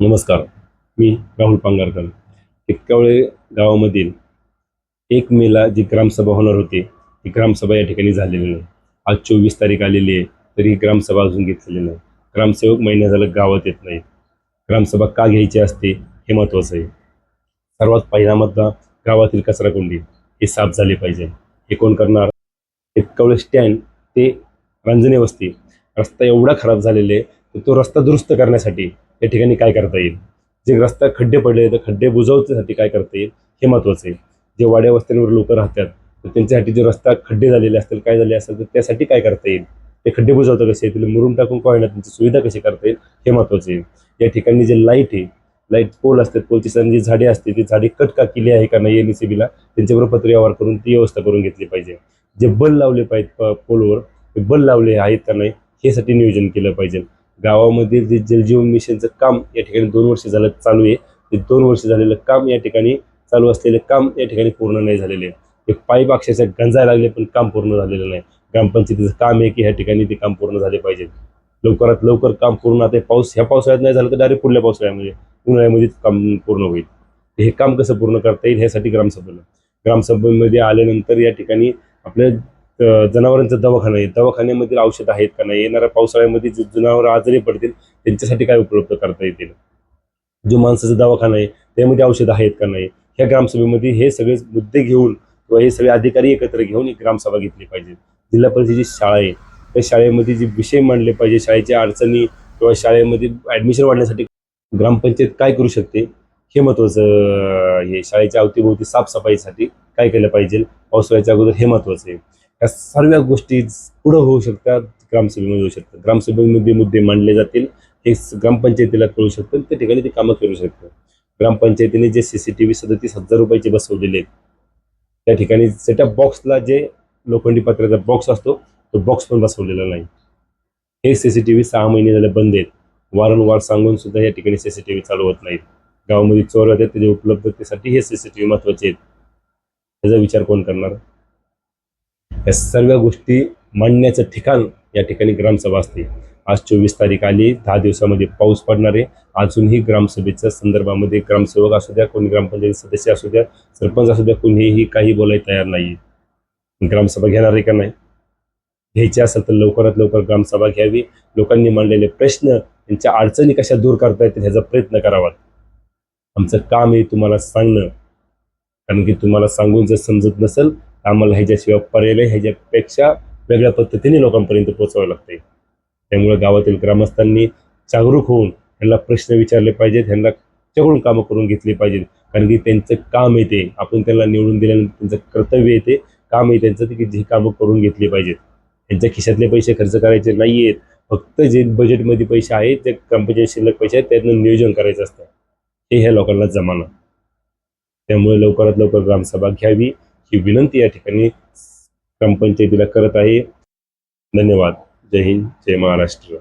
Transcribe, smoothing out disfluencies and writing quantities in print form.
नमस्कार. मी राहुल पांगारकर. इतक्या वेळे गावामधील 1 मेला जी ग्रामसभा होणार होती ती ग्रामसभा या ठिकाणी झालेली नाही. आज 24 तारीख आलेली आहे तरी ही ग्रामसभा अजून घेतलेली नाही. ग्रामसेवक महिना झालं गावात येत नाही. ग्रामसभा का घ्यायची असते हे महत्त्वाचं आहे. सर्वात पहिला मुद्दा गावातील कचराकुंडी हे साफ झाले पाहिजे. हे कोण करणार? इतकवळे स्टँड ते रांजणे वस्ती रस्ता एवढा खराब झालेला आहे तर तो रस्ता दुरुस्त करण्यासाठी या ठिकाणी काय करता येईल. जे रस्ता खड्डे पडले तर खड्डे बुजवण्यासाठी काय करता येईल हे महत्त्वाचं आहे. जे वाड्या वस्त्यांवर लोक राहतात तर त्यांच्यासाठी जो रस्ता खड्डे झालेले असतील काय झाले असेल तर त्यासाठी काय करता येईल. ते खड्डे बुजवता कसे तिला मुरुम टाकून काय ना त्यांची सुविधा कशी करता येईल हे महत्त्वाचं आहे. या ठिकाणी जे लाईट आहे लाईट पोल असतात पोलची जी झाडे असते ती झाडे कट का केली आहे का नाही एनईसीबीला त्यांच्याबरोबर पत्रव्यवहार करून ती व्यवस्था करून घेतली पाहिजे. जे बल लावले पाहिजेत पोलवर ते बल लावले आहेत का नाही हे साठी नियोजन केलं पाहिजे. गावामध्ये जे जलजीवन मिशनचं काम या ठिकाणी 2 वर्ष झालं चालू आहे. ते 2 वर्ष झालेलं काम या ठिकाणी चालू असलेलं काम या ठिकाणी पूर्ण नाही झालेले आहे. ते पाईप अक्षरशः गंजायला लागले पण काम पूर्ण झालेलं नाही. ग्रामपंचायतीचं काम आहे की ह्या ठिकाणी ते काम पूर्ण झाले पाहिजे. लवकरात लवकर काम पूर्ण. आता ह्या पावसाळ्यात नाही झालं तर डायरेक्ट पुढल्या पावसाळ्यामध्ये उन्हाळ्यामध्येच काम पूर्ण होईल. हे काम कसं पूर्ण करता येईल ह्यासाठी ग्रामसभेमध्ये आल्यानंतर या ठिकाणी आपल्या जनावरांचा दवाखाना आहे दवाखान्यामधील औषध आहेत का नाही. येणाऱ्या पावसाळ्यामध्ये जे जनावर आजारी पडतील त्यांच्यासाठी काय उपलब्ध करता येतील. जो माणसाचा दवाखाना आहे त्यामध्ये औषध आहेत का नाही. ह्या ग्रामसभेमध्ये हे सगळे मुद्दे घेऊन किंवा हे सगळे अधिकारी एकत्र घेऊन एक ग्रामसभा घेतली पाहिजे. जिल्हा परिषदेची शाळा आहे त्या शाळेमध्ये जे विषय मांडले पाहिजे शाळेच्या अडचणी किंवा शाळेमध्ये ॲडमिशन वाढण्यासाठी ग्रामपंचायत काय करू शकते हे महत्त्वाचं. हे शाळेच्या अवतीभोवती साफसफाईसाठी काय केलं पाहिजे पावसाळ्याच्या अगोदर हे महत्त्वाचं आहे. या सर्व गोष्टी पुढं होऊ शकतात ग्रामसभेमध्ये होऊ शकतात. ग्रामसभेमध्ये मुद्दे मांडले जातील हे ग्रामपंचायतीला कळू शकतं त्या ठिकाणी ते कामं करू शकतं. ग्रामपंचायतीने जे CCTV 37,000 रुपयाचे बसवलेले आहेत त्या ठिकाणी सेटअप बॉक्सला जे लोखंडी पत्र्याचा बॉक्स असतो तो बॉक्स पण बसवलेला नाही. हे CCTV 6 महिने झाले बंद आहेत. वारंवार सांगून सुद्धा या ठिकाणी CCTV चालू होत नाहीत. गावामध्ये चोर होतात त्याच्या उपलब्धतेसाठी हे CCTV महत्त्वाचे आहेत. त्याचा विचार कोण करणार. या सर्व गोष्टी मांडण्याचं ठिकाण या ठिकाणी ग्रामसभा असते. आज 24 तारीख आली 10 दिवसामध्ये पाऊस पडणार आहे. अजूनही ग्रामसभेच्या संदर्भामध्ये ग्रामसेवक असू द्या कोणी ग्रामपंचायत सदस्य असू द्या सरपंच असू द्या कोणीही काही बोलायला तयार नाही. ग्रामसभा घेणार आहे का नाही. घ्यायची असेल तर लवकरात लवकर ग्रामसभा घ्यावी. लोकांनी मांडलेले प्रश्न त्यांच्या अडचणी कशा दूर करता येतील ह्याचा प्रयत्न करावा. आमचं काम आहे तुम्हाला सांगणं. कारण की तुम्हाला सांगून जर समजत नसेल आम्हाला ह्याच्याशिवाय पर्याय ह्याच्यापेक्षा वेगळ्या पद्धतीने लोकांपर्यंत पोहोचवावं लागते. त्यामुळे गावातील ग्रामस्थांनी जागरूक होऊन ह्यांना प्रश्न विचारले पाहिजेत. ह्यांना त्याच्याकडून कामं करून घेतली पाहिजेत. कारण की त्यांचं काम आहे ते आपण त्यांना निवडून दिल्यानंतर त्यांचं कर्तव्य आहे ते काम आहे त्यांचं की जी कामं करून घेतली पाहिजेत. त्यांच्या खिशातले पैसे खर्च करायचे नाही आहेत. फक्त जे बजेटमध्ये पैसे आहेत ते ग्रामपंचायत शिल्लक पैसे आहेत त्यातनं नियोजन करायचं असतं हे ह्या लोकांना जमाना. त्यामुळे लवकरात लवकर ग्रामसभा घ्यावी ही विनंती या ठिकाणी ग्रामपंचायतीला करत आहे. धन्यवाद. जय हिंद जय महाराष्ट्र.